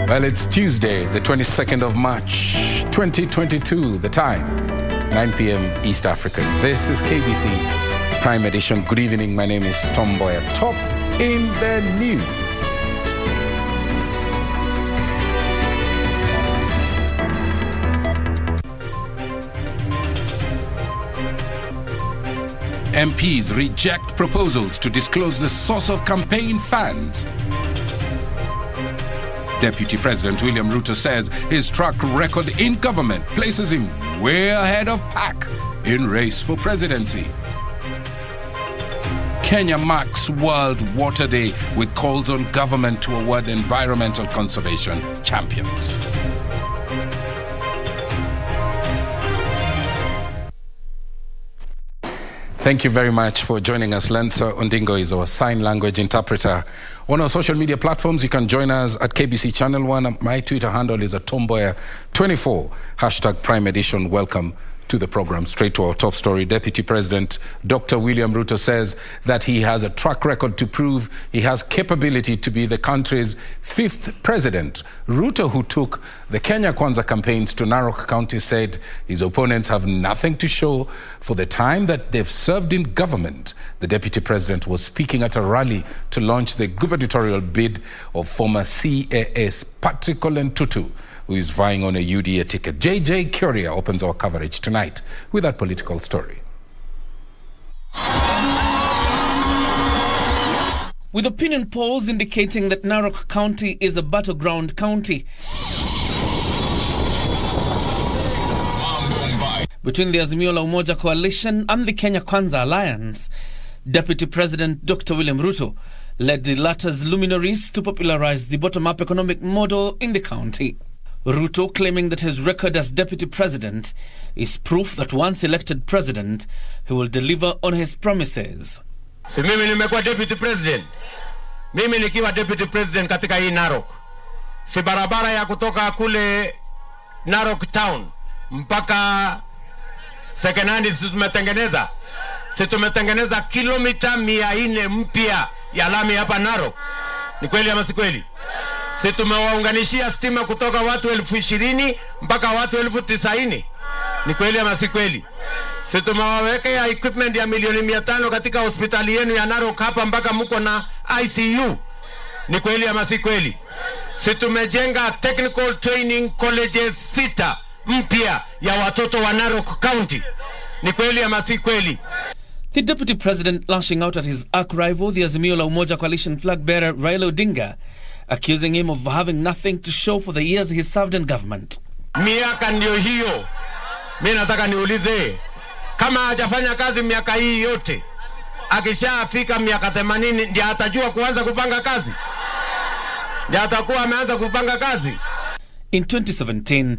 Well, it's Tuesday, the 22nd of March, 2022. The time, 9 p.m. East African. This is KBC Prime Edition. Good evening. My name is Mboya. Top in the news. MPs reject proposals to disclose the source of campaign funds. Deputy President William Ruto says his track record in government places him way ahead of pack in race for presidency. Kenya marks World Water Day with calls on government to award environmental conservation champions. Thank you very much for joining us. Lensa Ondingo is our sign language interpreter. On our social media platforms, you can join us at KBC Channel 1. My Twitter handle is @Mboya24, hashtag Prime Edition. Welcome to the program. Straight to our top story. Deputy President Dr. William Ruto says that he has a track record to prove he has capability to be the country's 5th president. Ruto, who took the Kenya Kwanza campaigns to Narok County, said his opponents have nothing to show for the time that they've served in government. The deputy president was speaking at a rally to launch the gubernatorial bid of former CAS Patrick Ole Ntutu, who is vying on a UDA ticket. JJ Curia opens our coverage tonight with that political story. With opinion polls indicating that Narok County is a battleground county between the Azimio la Umoja coalition and the Kenya Kwanza alliance, Deputy President Dr. William Ruto led the latter's luminaries to popularize the bottom-up economic model in the county. Ruto claiming that his record as deputy president is proof that once elected president, he will deliver on his promises. Si mimi nimekuwa deputy president. Mimi nikiwa deputy president katika hii Narok. Si barabara ya kutoka kule Narok town mpaka Sekenani tumetengeneza. Si tumetengeneza kilomita 400 mpya ya lami hapa Narok. Ni kweli ama si kweli? Si tumewaunganishia stima kutoka watu 20,000 mpaka watu 90,000. Ni kweli ama si kweli? Si tumewawekea equipment ya milioni 500 katika hospitali yenu ya Narok hapa mpaka mko na ICU. Ni kweli ama si kweli? Si tumejenga technical training colleges 6 mpya ya watoto wa Narok County. Ni kweli ama si kweli? The deputy president lashing out at his arch rival, the Azimio la Umoja coalition flag bearer Raila Odinga, accusing him of having nothing to show for the years he served in government. Miaka ndio hiyo. Mimi nataka niulize, kama hajafanya kazi miaka hii yote, akishafika miaka 80 ndiye atajua kuanza kupanga kazi? Ndiye atakuwa ameanza kupanga kazi? In 2017,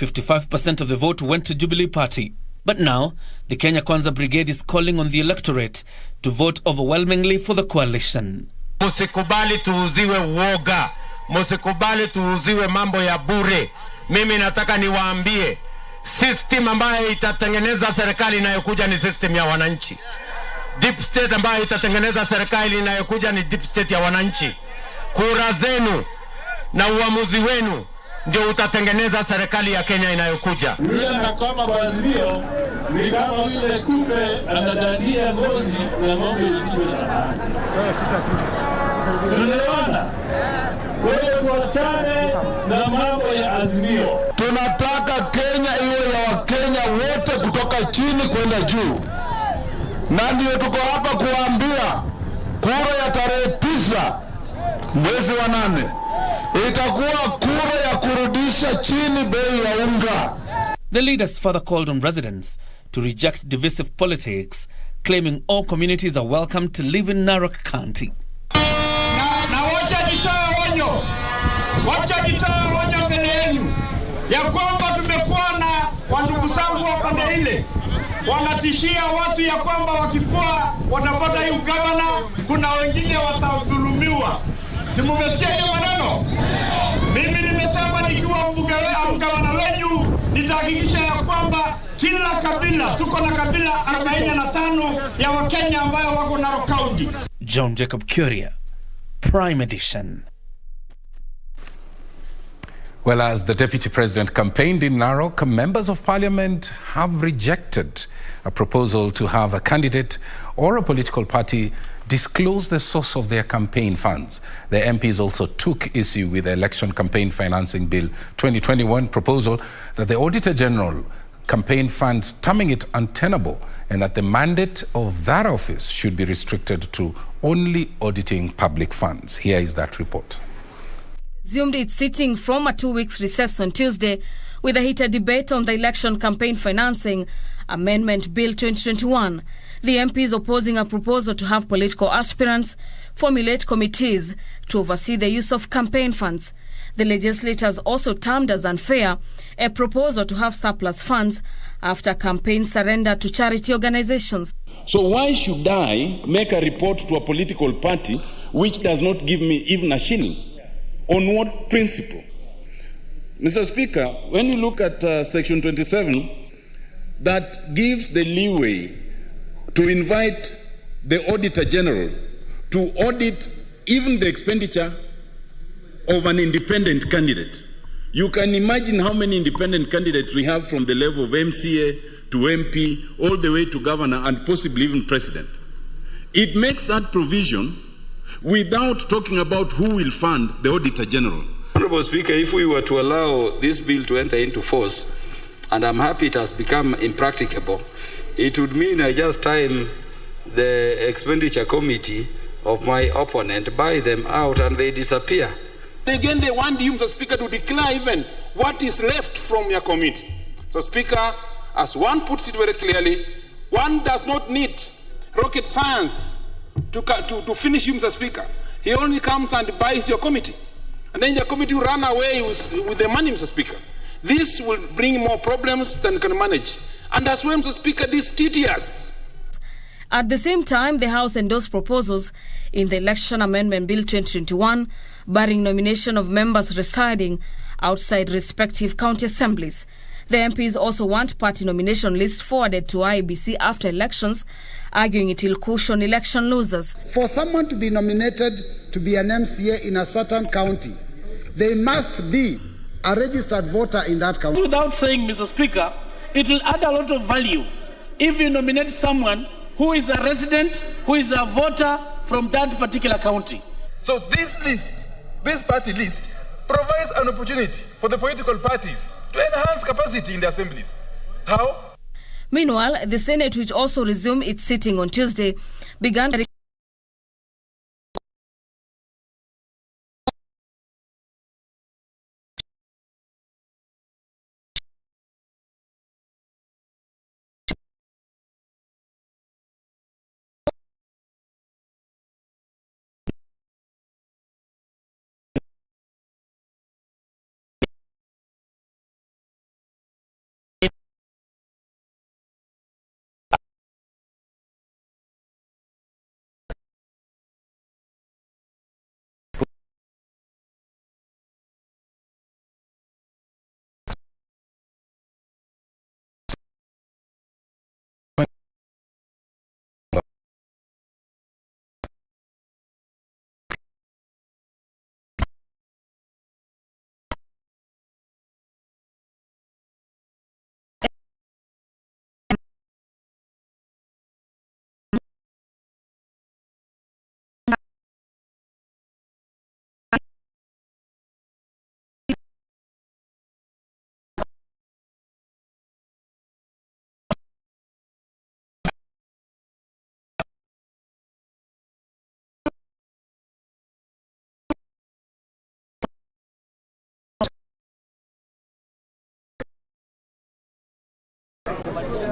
55% of the vote went to Jubilee Party. But now, the Kenya Kwanza Brigade is calling on the electorate to vote overwhelmingly for the coalition. Musikubali tuuziwe uoga. Musikubali tuuziwe mambo ya bure. Mimi nataka niwaambie, system ambayo itatengeneza serikali inayokuja ni system ya wananchi. Deep state ambayo itatengeneza serikali inayokuja ni deep state ya wananchi. Kura zenu na uamuzi wenu ndio utatengeneza serikali ya Kenya inayokuja. Yule kama Brazilio ni kama yule kupe anadadia ngozi na ng'ombe itiwe sana. Tunaona wewe tuachane na mambo ya Azimio. Tunataka Kenya iwe ya Wakenya wote kutoka chini kwenda juu. Na ndio tuko hapa kuambia mwezi wa 8 itakuwa kura ya kurudisha chini bei ya unga. The leaders further called on residents to reject divisive politics, claiming all communities are welcome to live in Narok County. Na wacha nitoe onyo mbele yenu ya kwamba tumekuwa na wandugu zangu wa pande ile wanatishia watu ya kwamba wakikuwa watapata hii ugavana, kuna wengine watadhulumiwa. Si mmesikia hiyo maneno? Mimi nimesema nikiwa mgavana wenu nitahakikisha ya kwamba kila kabila, tuko na kabila 45 ya Wakenya ambayo wako Narok County. John Jacob Kuria, Prime Edition. Well, as the Deputy President campaigned in Narok, members of Parliament have rejected a proposal to have a candidate or a political party disclose the source of their campaign funds. The MPs also took issue with the Election Campaign Financing Bill 2021 proposal that the Auditor General campaign funds, terming it untenable, and that the mandate of that office should be restricted to only auditing public funds. Here is that report. Resumed its sitting from a 2-week recess on Tuesday with a heated debate on the Election Campaign Financing Amendment Bill 2021. The MPs opposing a proposal to have political aspirants formulate committees to oversee the use of campaign funds. The legislators also termed as unfair a proposal to have surplus funds after campaigns surrender to charity organizations. So why should I make a report to a political party which does not give me even a shilling? On what principle? Mr. Speaker, when you look at Section 27, that gives the leeway to invite the Auditor General to audit even the expenditure of an independent candidate. You can imagine how many independent candidates we have from the level of MCA to MP, all the way to governor and possibly even president. It makes that provision without talking about who will fund the Auditor General. Honorable Speaker, if we were to allow this bill to enter into force, and I'm happy it has become impracticable, it would mean I just time the expenditure committee of my opponent, buy them out, and they disappear. Again, they want you, Mr. Speaker, to declare even what is left from your committee. So, Speaker, as one puts it very clearly, one does not need rocket science to finish you, Mr. Speaker. He only comes and buys your committee. And then the committee will run away with the money, Mr. Speaker. This will bring more problems than can manage. And as well, Mr. Speaker, this tedious. At the same time, the House endorsed proposals in the Election Amendment Bill 2021, barring nomination of members residing outside respective county assemblies. The MPs also want party nomination lists forwarded to IEBC after elections, arguing it will cushion election losers. For someone to be nominated to be an MCA in a certain county, they must be a registered voter in that county. Without saying, Mr. Speaker, it will add a lot of value if you nominate someone who is a resident, who is a voter from that particular county. So this list, this party list, provides an opportunity for the political parties to enhance capacity in the assemblies. How? Meanwhile, the Senate, which also resumed its sitting on Tuesday, began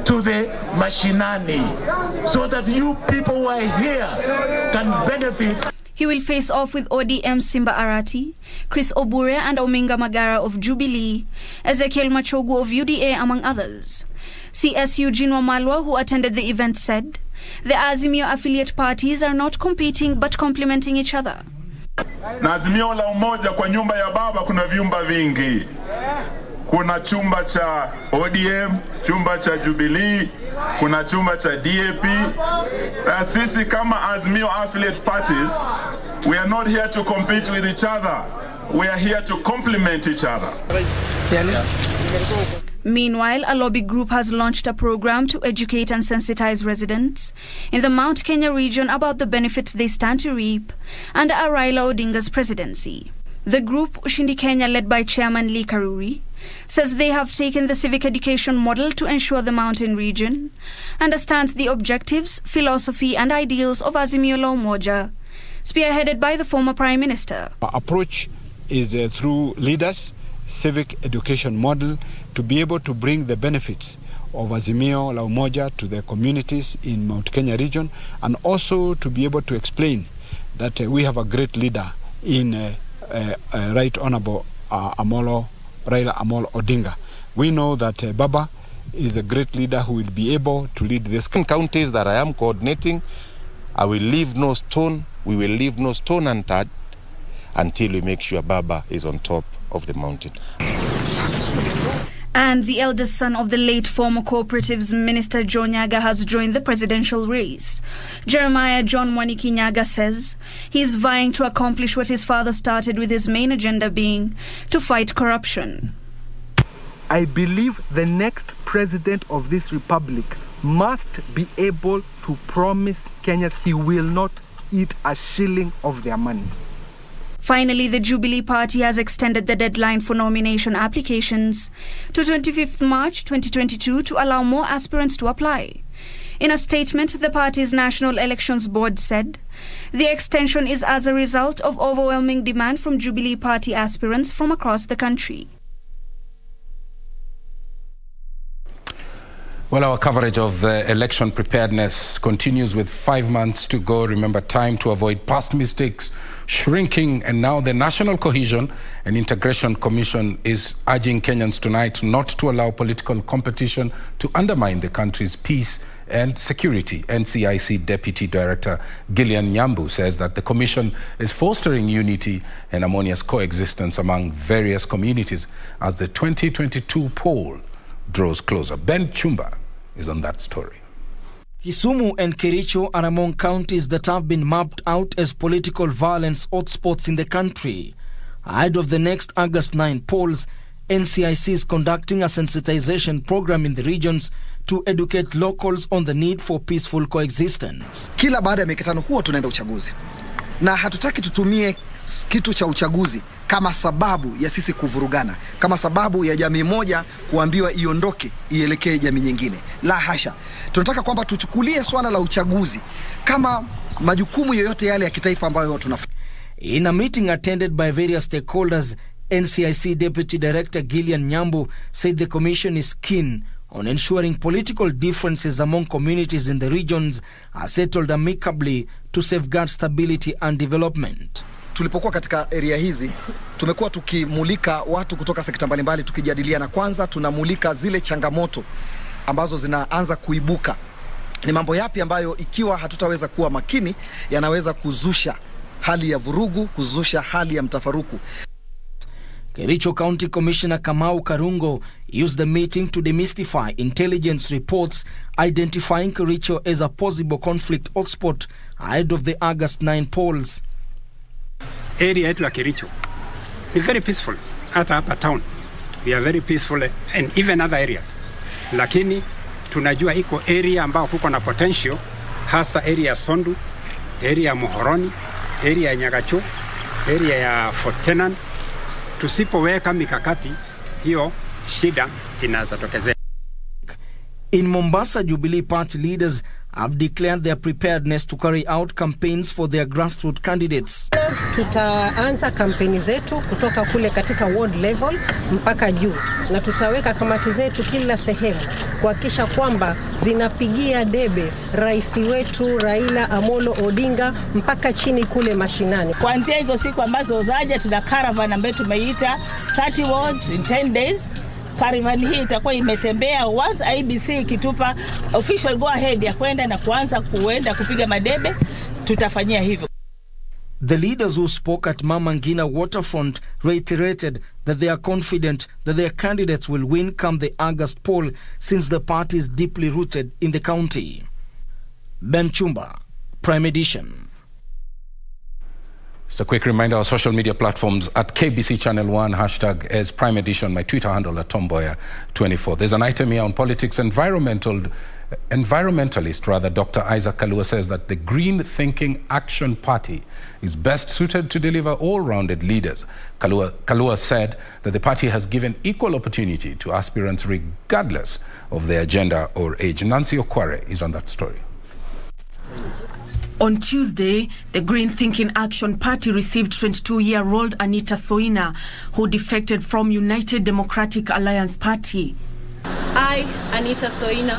to the mashinani so that you people who are here can benefit. He will face off with ODM Simba Arati, Chris Obure and Ominga Magara of Jubilee, Ezekiel Machogu of UDA, among others. CS Eugene Wamalwa, who attended the event, said the Azimio affiliate parties are not competing but complementing each other. Na Azimio la Umoja kwa nyumba ya baba kuna vyumba vingi. Kuna chumba cha ODM, chumba cha Jubilee, kuna chumba cha DAP. Sisi kama Azimio affiliate parties, we are not here to compete with each other. We are here to complement each other. Meanwhile, a lobby group has launched a program to educate and sensitize residents in the Mount Kenya region about the benefits they stand to reap under Raila Odinga's presidency. The group, Ushindi Kenya, led by Chairman Lee Karuri, says they have taken the civic education model to ensure the mountain region understands the objectives, philosophy and ideals of Azimio la Umoja, spearheaded by the former Prime Minister. Our approach is through leaders, civic education model, to be able to bring the benefits of Azimio la Umoja to the communities in Mount Kenya region, and also to be able to explain that we have a great leader in Right Honorable Raila Amolo Odinga. We know that Baba is a great leader who will be able to lead this. Counties that I am coordinating, I will leave no stone, we will leave no stone untouched until we make sure Baba is on top of the mountain. And the eldest son of the late former Cooperatives Minister Joe Nyaga has joined the presidential race. Jeremiah John Mwaniki Nyaga says he is vying to accomplish what his father started, with his main agenda being to fight corruption. I believe the next president of this republic must be able to promise Kenyans he will not eat a shilling of their money. Finally, the Jubilee Party has extended the deadline for nomination applications to 25th March 2022 to allow more aspirants to apply. In a statement, the party's National Elections Board said the extension is as a result of overwhelming demand from Jubilee Party aspirants from across the country. Well, our coverage of the election preparedness continues with 5 months to go. Remember, time to avoid past mistakes, shrinking, and now the National Cohesion and Integration Commission is urging Kenyans tonight not to allow political competition to undermine the country's peace and security. NCIC Deputy Director Gillian Nyambu says that the Commission is fostering unity and harmonious coexistence among various communities as the 2022 poll draws closer. Ben Chumba is on that story. Kisumu and Kericho are among counties that have been mapped out as political violence hotspots in the country. Ahead of the next August 9 polls, NCIC is conducting a sensitization program in the regions to educate locals on the need for peaceful coexistence. Kila baada ya mikutano huo tunaenda uchaguzi. Na hatutaki tutumie kitu cha uchaguzi kama sababu ya sisi kuvurugana, kama sababu ya jamii moja kuambiwa iondoke ielekee jamii nyingine. La hasha. Tunataka kwamba tuchukulie swala la uchaguzi kama majukumu yoyote yale ya kitaifa ambayo tunafanya. In a meeting attended by various stakeholders, NCIC Deputy Director Gillian Nyambu said the Commission is keen on ensuring political differences among communities in the regions are settled amicably to safeguard stability and development. Tulipokuwa katika area hizi, tumekuwa tukimulika watu kutoka sekta mbalimbali tukijadiliana. Kwanza tunamulika zile changamoto ambazo zinaanza kuibuka. Ni mambo yapi ambayo ikiwa hatutaweza kuwa makini yanaweza kuzusha hali ya vurugu, kuzusha hali ya mtafaruku. Kericho County Commissioner Kamau Karungo used the meeting to demystify intelligence reports identifying Kericho as a possible conflict hotspot ahead of the August 9 polls. Area yetu ya Kericho is very peaceful. Hata hapa town we are very peaceful, and even other areas. Lakini tunajua iko area ambao kuko na potential, hasa area ya Sondu, area ya Muhoroni, area ya Nyagacho, area ya Fort Tenan. Tusipoweka mikakati, hiyo shida inaweza tokezea. In Mombasa, Jubilee Party leaders have declared their preparedness to carry out campaigns for their grassroots candidates. Tutaanza kampeni zetu kutoka kule katika ward level mpaka juu, na tutaweka kamati zetu kila sehemu kuhakikisha kwamba zinapigia debe rais wetu Raila Amolo Odinga mpaka chini kule mashinani. Kuanzia hizo siku ambazo zaja, tuna caravan ambayo tumeita 30 wards in 10 days. Caravan hii itakuwa imetembea once IBC ikitupa official go ahead ya kwenda na kuanza kupiga madebe, tutafanyia hivyo. The leaders who spoke at Mama Ngina Waterfront reiterated that they are confident that their candidates will win come the August poll, since the party is deeply rooted in the county. Ben Chumba, Prime Edition. Just a quick reminder, our social media platforms at KBC Channel 1, hashtag as Prime Edition, my Twitter handle at Tomboya24. There's an item here on politics. Environmentalist Dr. Isaac Kalua says that the Green Thinking Action Party is best suited to deliver all-rounded leaders. Kalua said that the party has given equal opportunity to aspirants regardless of their gender or age. Nancy Okware is on that story. On Tuesday, the Green Thinking Action Party received 22-year-old Anita Soina, who defected from United Democratic Alliance Party. I, Anita Soina,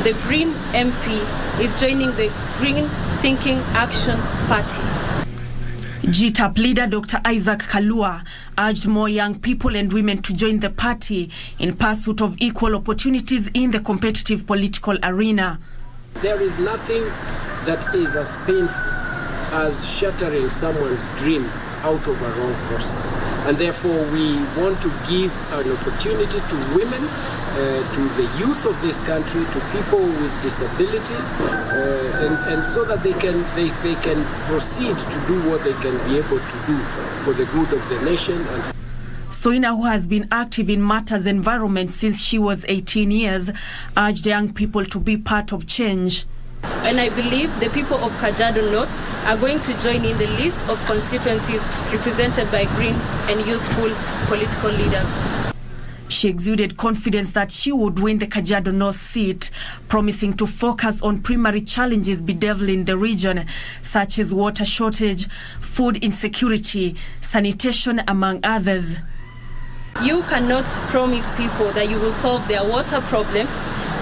the Green MP, is joining the Green Thinking Action Party. GTAP leader Dr. Isaac Kalua urged more young people and women to join the party in pursuit of equal opportunities in the competitive political arena. There is nothing that is as painful as shattering someone's dream out of a wrong process. And therefore we want to give an opportunity to women, to the youth of this country, to people with disabilities, and so that they can proceed to do what they can be able to do for the good of the nation. Soina, who has been active in matters environment since she was 18 years, urged young people to be part of change. And I believe the people of Kajiado North are going to join in the list of constituencies represented by green and youthful political leaders. She exuded confidence that she would win the Kajiado North seat, promising to focus on primary challenges bedeviling the region, such as water shortage, food insecurity, sanitation, among others. You cannot promise people that you will solve their water problem,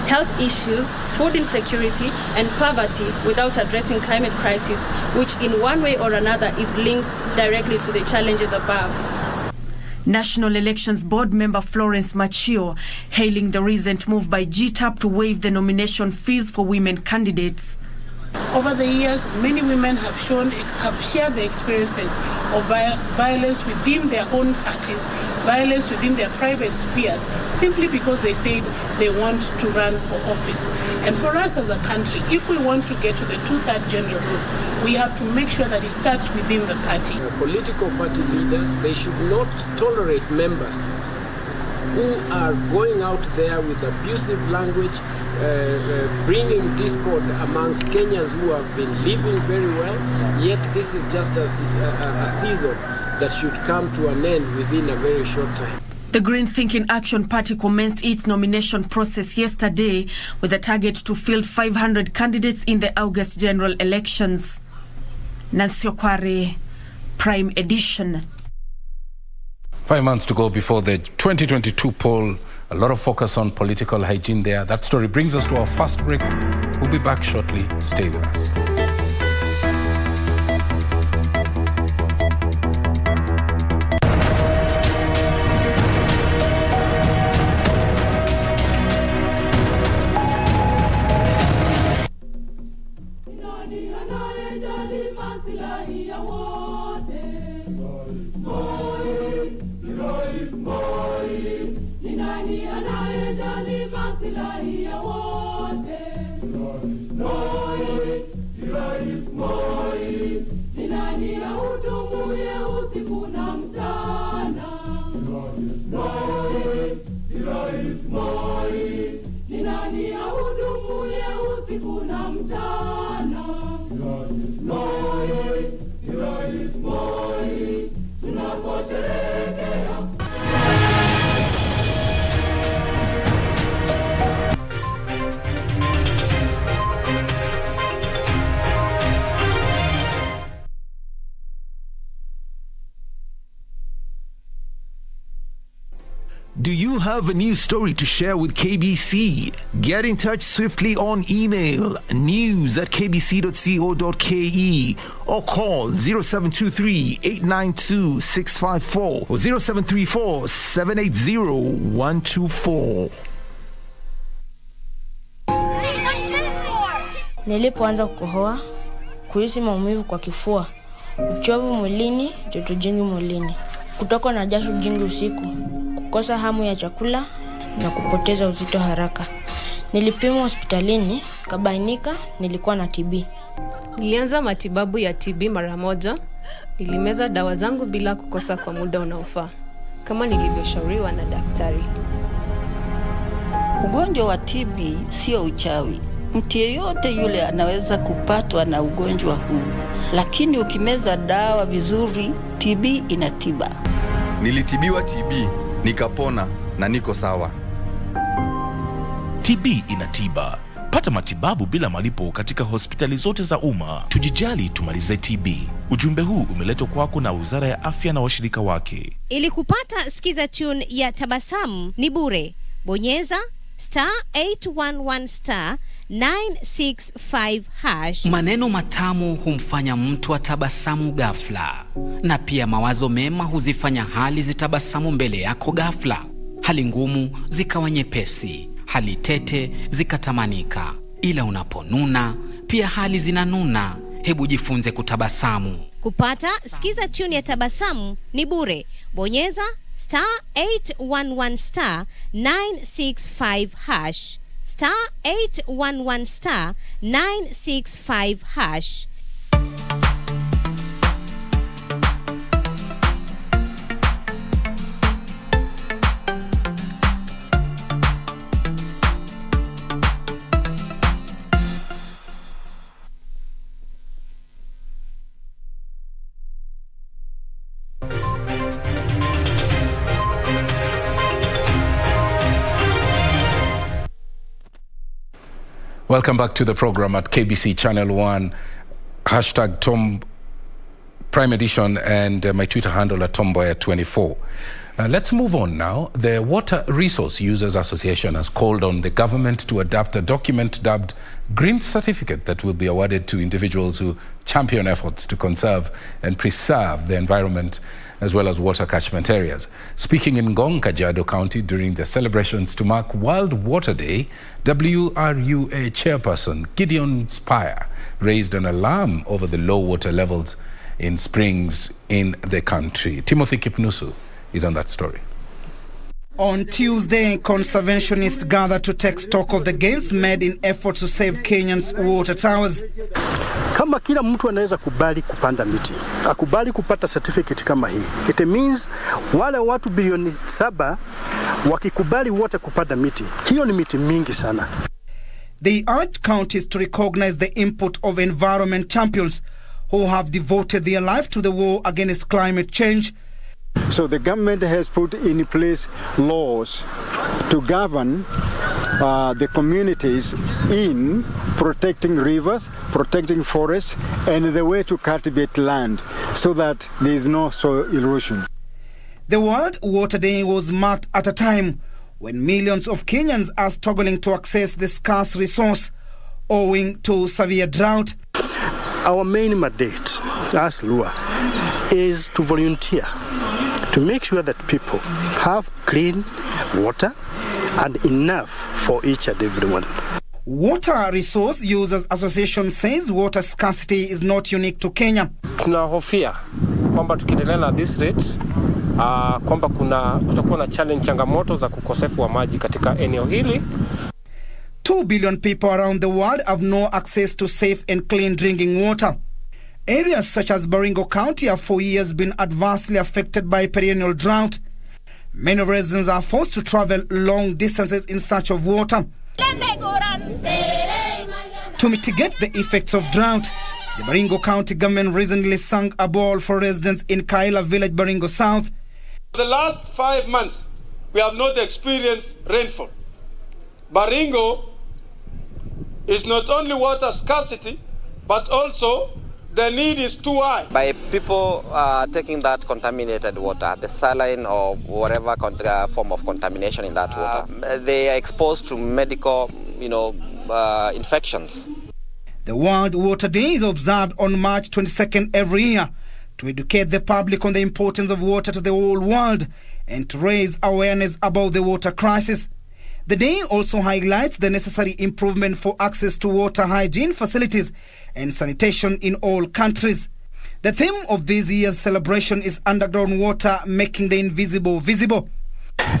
health issues, food insecurity, and poverty without addressing climate crisis, which in one way or another is linked directly to the challenges above. National Elections Board member Florence Machio hailing the recent move by GTAP to waive the nomination fees for women candidates. Over the years, many women have shared the experiences of violence within their own parties, violence within their private spheres, simply because they said they want to run for office. And for us as a country, if we want to get to the 2/3 gender rule, we have to make sure that it starts within the party. Political party leaders, they should not tolerate members who are going out there with abusive language, bringing discord amongst Kenyans who have been living very well, yet this is just a season that should come to an end within a very short time. The Green Thinking Action Party commenced its nomination process yesterday with a target to field 500 candidates in the August general elections. Nancy Okware, Prime Edition. 5 months to go before the 2022 poll. A lot of focus on political hygiene there. That story brings us to our first break. We'll be back shortly. Stay with us. Do you have a news story to share with KBC? Get in touch swiftly on email news@kbc.co.ke or call 0723-892-654 or 0734-780-124. Nilipoanza kukohoa, kuhisi maumivu kwa kifua, uchovu mwilini, joto jingi mwilini, kutokwa na jasho jingi usiku, kukosa hamu ya chakula na kupoteza uzito haraka. Nilipimwa hospitalini, kabainika nilikuwa na TB. Nilianza matibabu ya TB mara moja. Nilimeza dawa zangu bila kukosa kwa muda unaofaa, kama nilivyoshauriwa na daktari. Ugonjwa wa TB sio uchawi. Mtu yeyote yule anaweza kupatwa na ugonjwa huu, lakini ukimeza dawa vizuri, TB inatiba. Nilitibiwa TB, nikapona na niko sawa. TB inatiba. Pata matibabu bila malipo katika hospitali zote za umma. Tujijali, tumalize TB. Ujumbe huu umeletwa kwako na Wizara ya Afya na washirika wake. Ili kupata skiza tune ya Tabasamu ni bure. Bonyeza *811 *965#. Maneno matamu humfanya mtu atabasamu ghafla, na pia mawazo mema huzifanya hali zitabasamu mbele yako ghafla. Hali ngumu zikawa nyepesi, hali tete zikatamanika. Ila unaponuna pia hali zinanuna. Hebu jifunze kutabasamu. Kupata skiza tune ya Tabasamu ni bure. Bonyeza *811 *965#. *811 *965#. Welcome back to the program at KBC Channel 1, #Tom Prime Edition, and my Twitter handle at Mboya24. Let's move on now. The Water Resource Users Association has called on the government to adopt a document dubbed Green Certificate that will be awarded to individuals who champion efforts to conserve and preserve the environment as well as water catchment areas. Speaking in Ngong, Kajiado County during the celebrations to mark World Water Day, WRUA chairperson Gideon Spire raised an alarm over the low water levels in springs in the country. Timothy Kipnusu is on that story. On Tuesday, conservationists gathered to take stock of the gains made in efforts to save Kenyans' water towers. Kama kila mtu anaweza kubali kupanda miti, akubali kupata certificate kama hii, it means wale watu bilioni 7 wakikubali wote kupanda miti, hiyo ni miti mingi sana. They urged counties to recognize the input of environment champions who have devoted their life to the war against climate change. So the government has put in place laws to govern the communities in protecting rivers, protecting forests, and the way to cultivate land so that there is no soil erosion. The World Water Day was marked at a time when millions of Kenyans are struggling to access the scarce resource owing to severe drought. Our main mandate as LUA is to volunteer to make sure that people have clean water and enough for each and everyone. Water Resource Users Association says water scarcity is not unique to Kenya. Tunahofia kwamba tukiendelea na this rate kwamba kutakuwa na changamoto za kukosefu wa maji katika eneo hili. 2 billion people around the world have no access to safe and clean drinking water. Areas such as Baringo County have for years been adversely affected by perennial drought. Many residents are forced to travel long distances in search of water. To mitigate the effects of drought, the Baringo County government recently sung a bowl for residents in Kaila village, Baringo South. For the last 5 months, we have not experienced rainfall. Baringo is not only water scarcity, but also the need is too high. By people taking that contaminated water, the saline or whatever form of contamination in that water, they are exposed to medical, infections. The World Water Day is observed on March 22nd every year to educate the public on the importance of water to the whole world and to raise awareness about the water crisis. The day also highlights the necessary improvement for access to water hygiene facilities and sanitation in all countries. The theme of this year's celebration is underground water, making the invisible visible.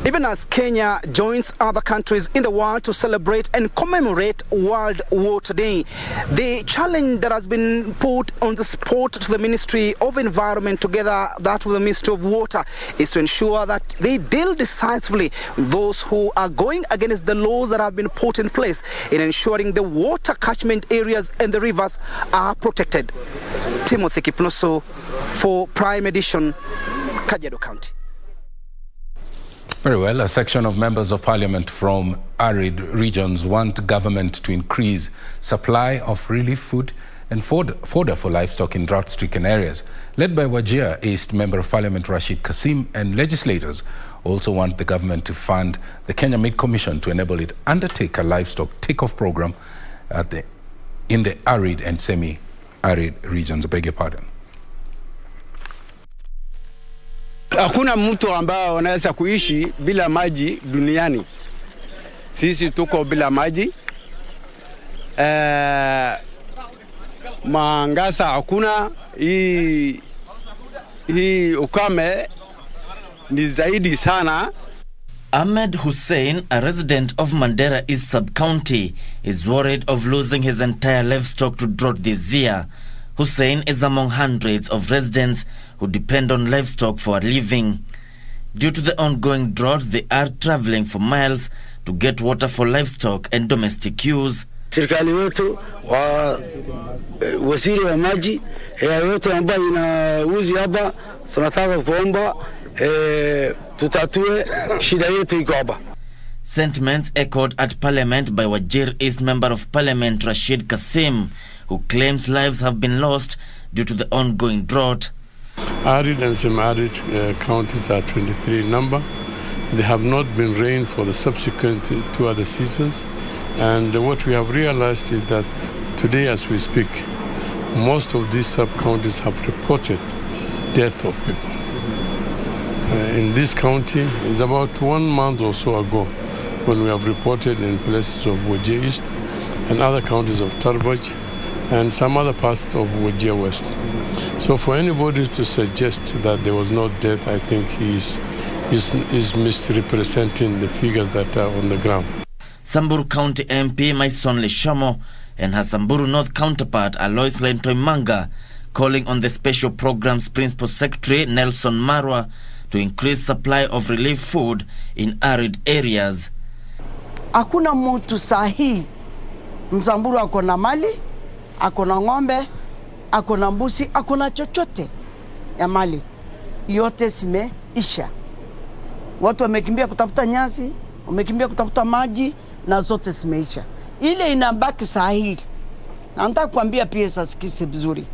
Even as Kenya joins other countries in the world to celebrate and commemorate World Water Day, the challenge that has been put on the spot to the Ministry of Environment, together that with the Ministry of Water, is to ensure that they deal decisively with those who are going against the laws that have been put in place in ensuring the water catchment areas and the rivers are protected. Timothy Kipnoso for Prime Edition, Kajiado County. Very well. A section of members of parliament from arid regions want government to increase supply of relief food and fodder for livestock in drought-stricken areas. Led by Wajir East Member of Parliament Rashid Kasim, and legislators also want the government to fund the Kenya Meat Commission to enable it undertake a livestock take-off program in the arid and semi-arid regions. I beg your pardon. Hakuna mtu ambao anaweza kuishi bila maji duniani. Sisi tuko bila maji. Mangasa hakuna, hii ukame ni zaidi sana. Ahmed Hussein, a resident of Mandera East Sub-County, is worried of losing his entire livestock to drought this year. Hussein is among hundreds of residents who depend on livestock for a living. Due to the ongoing drought, they are traveling for miles to get water for livestock and domestic use. Serikali wetu waziri wa maji yote ambayo inauzi hapa, tunataka kuomba tutatue shida yetu iko hapa. Sentiments echoed at Parliament by Wajir East Member of Parliament Rashid Kasim, who claims lives have been lost due to the ongoing drought. Arid and semi-arid counties are 23 in number. They have not been rained for the subsequent 2 other seasons. And what we have realized is that today, as we speak, most of these sub-counties have reported death of people. In this county, it's about 1 month or so ago when we have reported in places of Wajir East and other counties of Tarbaj and some other parts of Wajir West. So for anybody to suggest that there was no death, I think he's misrepresenting the figures that are on the ground. Samburu County MP Maison Leshamo and her Samburu North counterpart Alois Lentoimanga calling on the Special Programs Principal Secretary Nelson Marwa to increase supply of relief food in arid areas. Hakuna mtu sahi Msamburu akona mali, akona ng'ombe, akona mbuzi, akona chochote ya mali. Yote zimeisha. Watu wamekimbia kutafuta nyasi, wamekimbia kutafuta maji, na zote zimeisha. Ile inabaki sahi. Na nataka kuambia pia sasikise vizuri.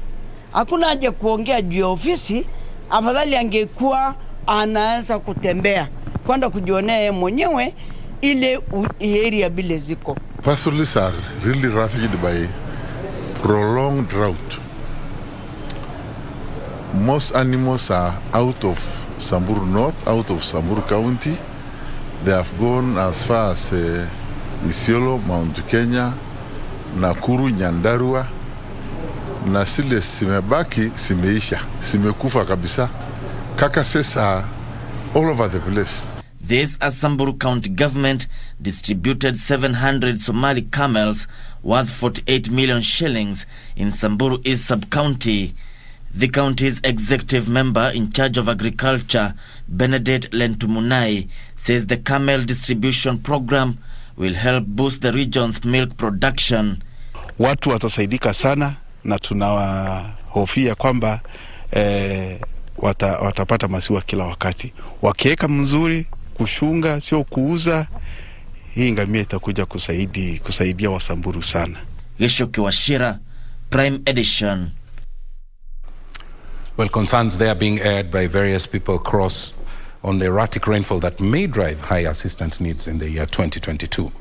Hakuna haja kuongea juu ya ofisi, afadhali angekuwa anaweza kutembea kwenda kujionea mwenyewe ile area bile ziko. Pastoralists are really ravaged by prolonged drought. Most animals are out of Samburu North, out of Samburu County. They have gone as far as Isiolo, Mount Kenya, Nakuru, Nyandarua. Na zile zimebaki zimeisha, zimekufa kabisa. Carcasses are all over the place. This as Samburu County government distributed 700 Somali camels worth 48 million shillings in Samburu East Sub-County. The county's executive member in charge of agriculture, Benedict Lentumunai, says the camel distribution program will help boost the region's milk production. Watu watasaidika sana na tunawahofia kwamba watapata maziwa kila wakati. Wakiweka mzuri, kushunga, sio kuuza, hii ngamia itakuja kusaidia Wasamburu sana. Gishoki Washira, Prime Edition. Well, concerns there being aired by various people across on the erratic rainfall that may drive high assistance needs in the year 2022.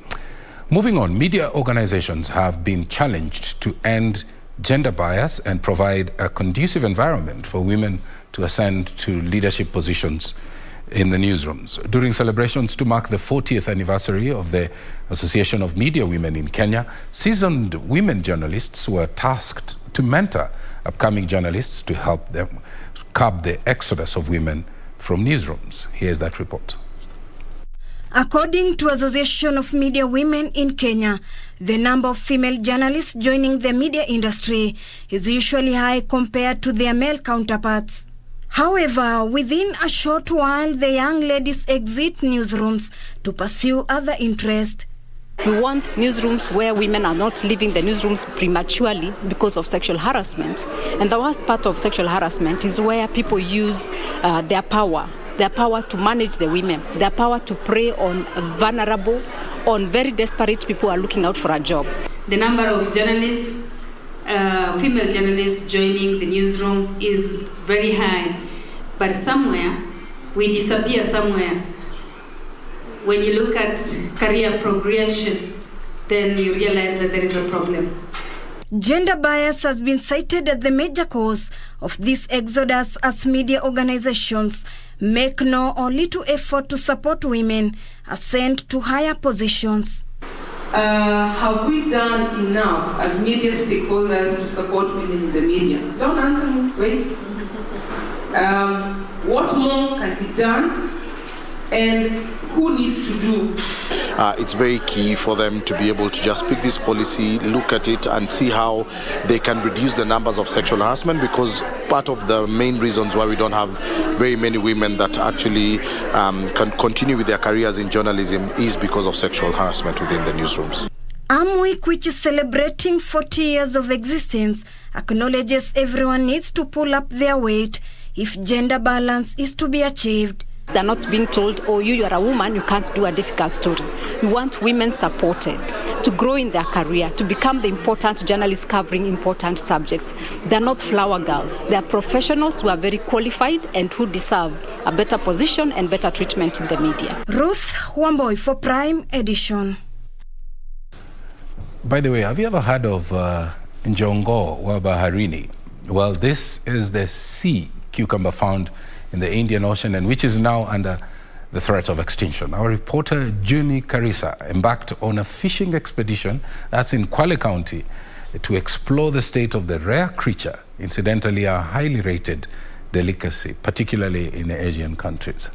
Moving on, media organizations have been challenged to end gender bias and provide a conducive environment for women to ascend to leadership positions in the newsrooms. During celebrations to mark the 40th anniversary of the Association of Media Women in Kenya, seasoned women journalists were tasked to mentor upcoming journalists to help them curb the exodus of women from newsrooms. Here's that report. According to Association of Media Women in Kenya, the number of female journalists joining the media industry is usually high compared to their male counterparts. However, within a short while, the young ladies exit newsrooms to pursue other interests. We want newsrooms where women are not leaving the newsrooms prematurely because of sexual harassment. And the worst part of sexual harassment is where people use their power to manage the women, their power to prey on vulnerable, on very desperate people who are looking out for a job. The number of journalists, female journalists joining the newsroom is very high, but somewhere we disappear somewhere. When you look at career progression, then you realize that there is a problem. Gender bias has been cited as the major cause of this exodus, as media organizations make no or little effort to support women ascend to higher positions. Have we done enough as media stakeholders to support women in the media? Don't answer me, wait. What more can be done, and who needs to do? It's very key for them to be able to just pick this policy, look at it and see how they can reduce the numbers of sexual harassment, because part of the main reasons why we don't have very many women that actually can continue with their careers in journalism is because of sexual harassment within the newsrooms. Week, which is celebrating 40 years of existence, acknowledges everyone needs to pull up their weight if gender balance is to be achieved. They're not being told, oh, you are a woman, you can't do a difficult story. We want women supported to grow in their career, to become the important journalists covering important subjects. They're not flower girls. They're professionals who are very qualified and who deserve a better position and better treatment in the media. Ruth Wamboy for Prime Edition. By the way, have you ever heard of Njongo wa baharini? Well, this is the sea cucumber found in the Indian Ocean and which is now under the threat of extinction. Our reporter Juni Karisa embarked on a fishing expedition that's in Kwale County to explore the state of the rare creature, incidentally a highly rated delicacy, particularly in Asian countries.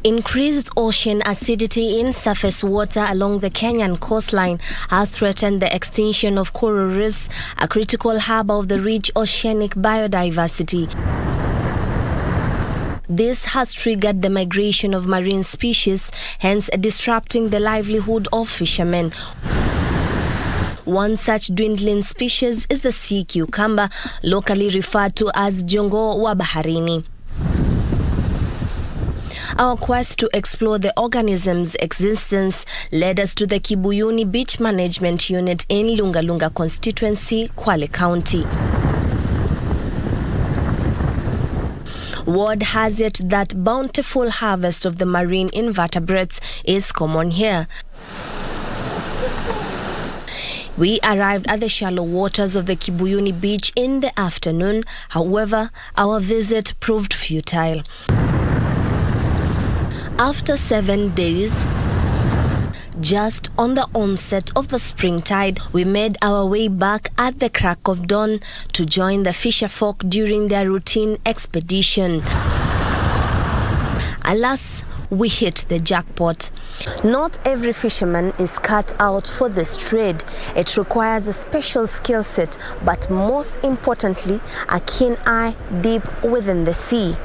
Increased ocean acidity in surface water along the Kenyan coastline has threatened the extinction of coral reefs, a critical hub of the rich oceanic biodiversity. This has triggered the migration of marine species, hence disrupting the livelihood of fishermen. One such dwindling species is the sea cucumber, locally referred to as Njongo wa baharini. Our quest to explore the organism's existence led us to the Kibuyuni Beach Management Unit in Lungalunga constituency, Kwale County. Word has it that bountiful harvest of the marine invertebrates is common here. We arrived at the shallow waters of the Kibuyuni Beach in the afternoon. However, our visit proved futile. After 7 days, just on the onset of the springtide, we made our way back at the crack of dawn to join the fisherfolk during their routine expedition. Alas, we hit the jackpot. Not every fisherman is cut out for this trade. It requires a special skill set, but most importantly, a keen eye deep within the sea.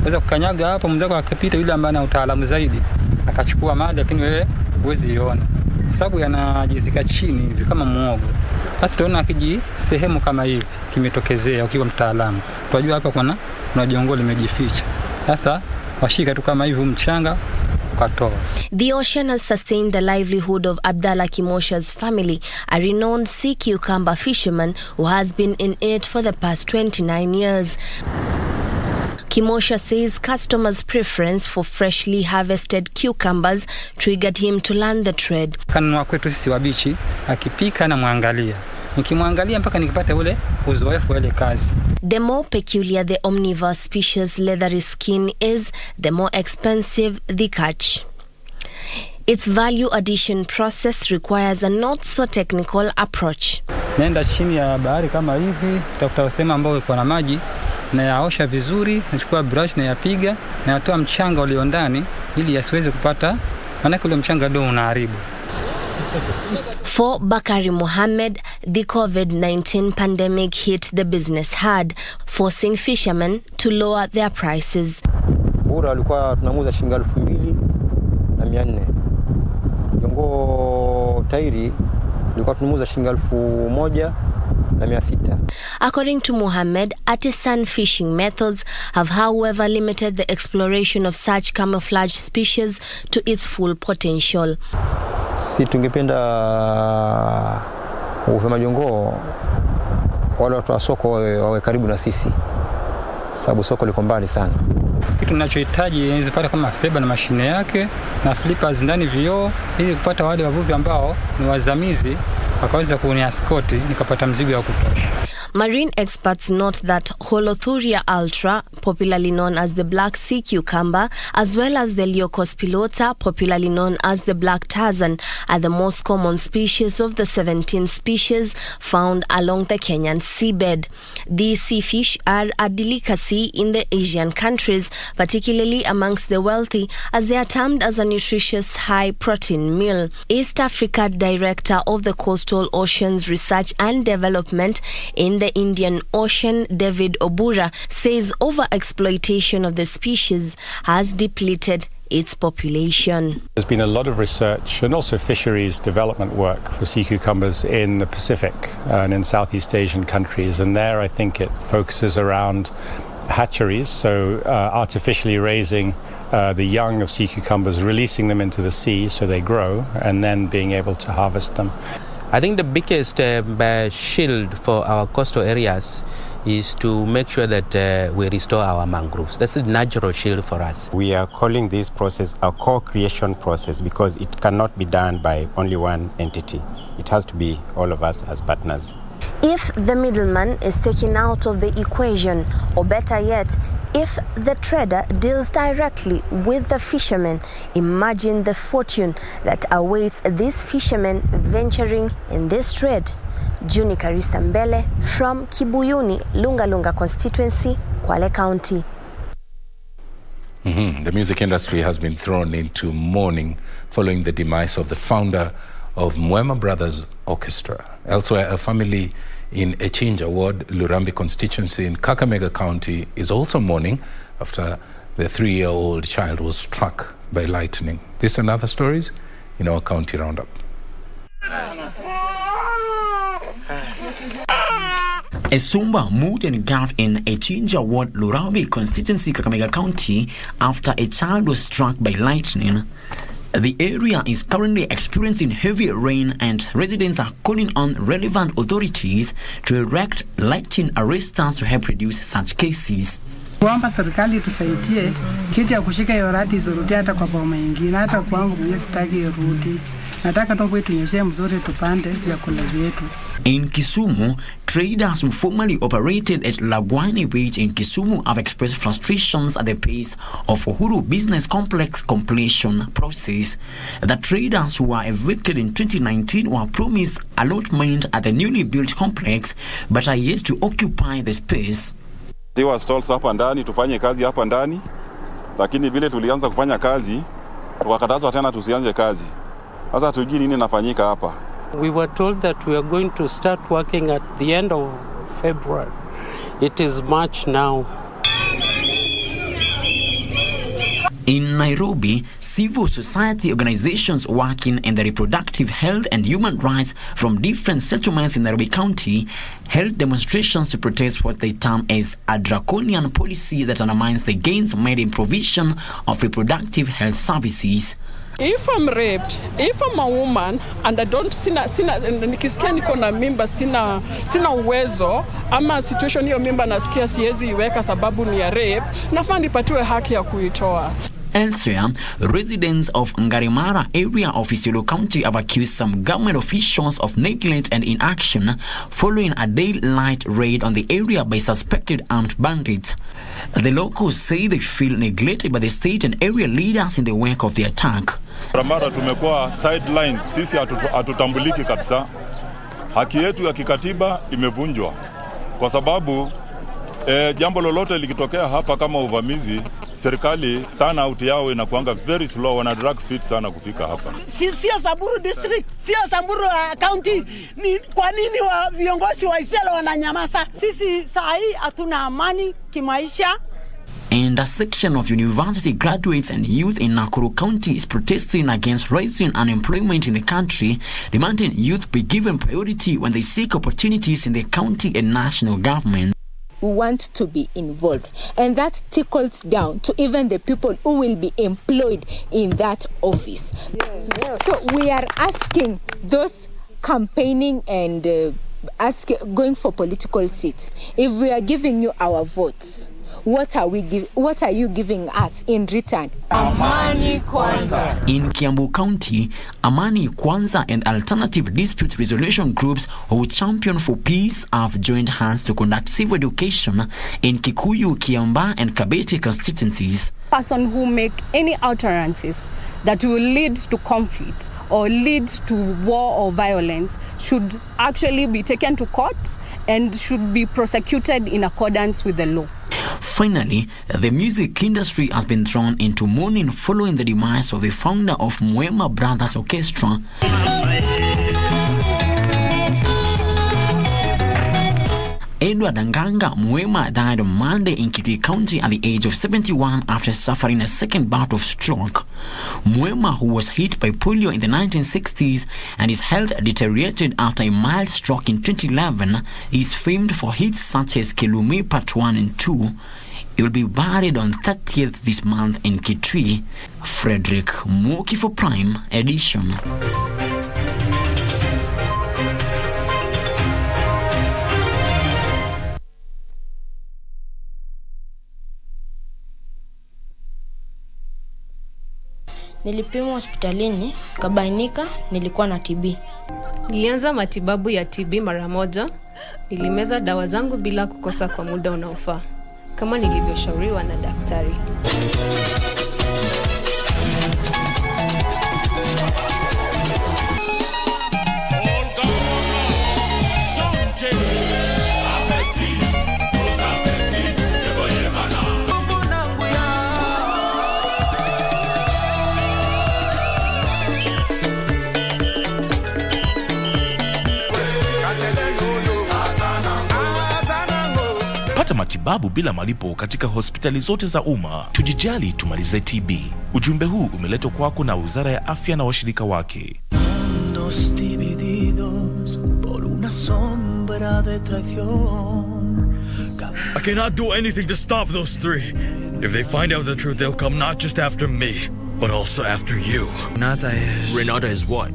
Weza kukanyaga hapo mzako akapita yule ambaye ana utaalamu zaidi akachukua maji, lakini wewe huwezi iona kwa sababu yanajizika chini hivi kama muogo. Basi tunaona akiji sehemu kama hivi kimetokezea, ukiwa mtaalamu tunajua hapa kuna jongo limejificha. Sasa washika tu kama hivi mchanga ukatoa. The ocean has sustained the livelihood of Abdallah Kimosha's family, a renowned sea cucumber fisherman who has been in it for the past 29 years. Kimosha says customers' preference for freshly harvested cucumbers triggered him to learn the trade. Kanunua kwetu sisi wabichi, akipika na muangalia. Nikimwangalia mpaka nikipata ule uzoefu ile kazi. The more peculiar the omnivore species' leathery skin is, the more expensive the catch. Its value addition process requires a not so technical approach. Nenda chini ya bahari kama hivi, utakuta sehemu ambayo iko na maji, na yaosha vizuri, nachukua brush na yapiga, na yatoa mchanga ulio ndani ili yasiweze kupata, maana ule mchanga ndio unaharibu. For Bakari Mohammed, the COVID-19 pandemic hit the business hard, forcing fishermen to lower their prices. Bura alikuwa tunamuuza shilingi 2,400. Jongo tairi alikuwa tunamuuza shilingi 1,600. According to Mohammed, artisan fishing methods have however limited the exploration of such camouflage species to its full potential. Si tungependa ufema jongo wale watu wa soko wawe karibu na sisi, sababu soko liko mbali sana. Kitu tunachohitaji ni zipata kama feba na mashine yake na flippers ndani vioo, ili kupata wale wavuvi ambao ni wazamizi wakaweza kuniaskoti nikapata mzigo wa kutosha. Marine experts note that Holothuria ultra, popularly known as the black sea cucumber, as well as the Leucos pilota, popularly known as the black Tarzan, are the most common species of the 17 species found along the Kenyan seabed. These sea fish are a delicacy in the Asian countries, particularly amongst the wealthy, as they are termed as a nutritious high-protein meal. East Africa Director of the Coastal Oceans Research and Development in the Indian Ocean, David Obura, says overexploitation of the species has depleted its population. There's been a lot of research and also fisheries development work for sea cucumbers in the Pacific and in Southeast Asian countries, and there I think it focuses around hatcheries, so artificially raising the young of sea cucumbers, releasing them into the sea so they grow, and then being able to harvest them. I think the biggest shield for our coastal areas is to make sure that we restore our mangroves. That's a natural shield for us. We are calling this process a co-creation process because it cannot be done by only one entity. It has to be all of us as partners. If the middleman is taken out of the equation, or better yet, if the trader deals directly with the fishermen, imagine the fortune that awaits these fishermen venturing in this trade. Juni Karisa Mbele from Kibuyuni, Lunga Lunga constituency, Kwale County. The music industry has been thrown into mourning following the demise of the founder of Mwema Brothers Orchestra. Elsewhere, a family in Echinja Ward, Lurambi constituency in Kakamega County is also mourning after the 3-year-old child was struck by lightning. This and other stories in our county roundup. A somber mood engulfed in Echinja Ward, Lurambi constituency, Kakamega County, after a child was struck by lightning. The area is currently experiencing heavy rain, and residents are calling on relevant authorities to erect lightning arresters to help reduce such cases. Kuomba serikali tusaidie kiti ya kushika hiyo radi izurudi hata kwa boma nyingine, hata kwangu mwenyewe sitaki irudi. Nataka tu kwetu tunyeshe mzuri tupande vyakula vyetu. In Kisumu, traders who formerly operated at Lagwani Beach in Kisumu have expressed frustrations at the pace of Uhuru Business Complex completion process. The traders who were evicted in 2019 were promised allotment at the newly built complex, but are yet to occupy the space. They were told hapa ndani tufanye kazi hapa ndani, lakini vile tulianza kufanya kazi wakatazwa tena tusianze kazi. Sasa tujui nini nafanyika hapa. We were told that we are going to start working at the end of February. It is March now. In Nairobi, civil society organizations working in the reproductive health and human rights from different settlements in Nairobi County held demonstrations to protest what they term as a draconian policy that undermines the gains made in provision of reproductive health services. If I'm raped, if I'm a woman and I don't nikisikia niko na mimba sina uwezo ama situation hiyo mimba nasikia siwezi iweka sababu ni ya rape, nafaa nipatiwe haki ya kuitoa. Elsewhere, residents of Ngarimara area of Isiolo County have accused some government officials of neglect and inaction following a daylight raid on the area by suspected armed bandits. The locals say they feel neglected by the state and area leaders in the wake of the attack. Ngarimara tumekuwa sideline, sisi hatutambuliki kabisa. Haki yetu ya kikatiba imevunjwa kwa sababu jambo lolote likitokea hapa kama uvamizi, serikali turnout yao inakuanga very slow, wana drag feet sana kufika hapa. Sio Samburu district, sio Samburu county. Ni kwa nini viongozi wa Isiolo wananyamaza? Sisi saa hii hatuna amani kimaisha. And a section of university graduates and youth in Nakuru County is protesting against rising unemployment in the country, demanding youth be given priority when they seek opportunities in the county and national government. We want to be involved, and that trickles down to even the people who will be employed in that office. Yes. So we are asking those campaigning and going for political seats, if we are giving you our votes, what are you giving us in return? Amani Kwanza. In Kiambu County, Amani Kwanza and alternative dispute resolution groups who champion for peace have joined hands to conduct civil education in Kikuyu, Kiamba and Kabete constituencies. Person who make any utterances that will lead to conflict or lead to war or violence should actually be taken to court and should be prosecuted in accordance with the law. Finally, the music industry has been thrown into mourning following the demise of the founder of Mboya Brothers Orchestra. Edward Nganga Mboya died on Monday in Kitui County at the age of 71 after suffering a second bout of stroke. Mboya, who was hit by polio in the 1960s and his health deteriorated after a mild stroke in 2011, is famed for hits such as Kilumi Part 1 and 2. He will be buried on 30th this month in Kitui. Frederick Mwoki for Prime Edition. Nilipimwa hospitalini, kabainika nilikuwa na TB. Nilianza matibabu ya TB mara moja. Nilimeza dawa zangu bila kukosa kwa muda unaofaa, kama nilivyoshauriwa na daktari. Pata matibabu bila malipo katika hospitali zote za umma. Tujijali, tumalize TB. Ujumbe huu umeletwa kwako na Wizara ya Afya na washirika wake. Mundos divididos por una sombra de traición. I cannot do anything to stop those three. If they find out the truth, they'll come not just after me, but also after you. Renata is what?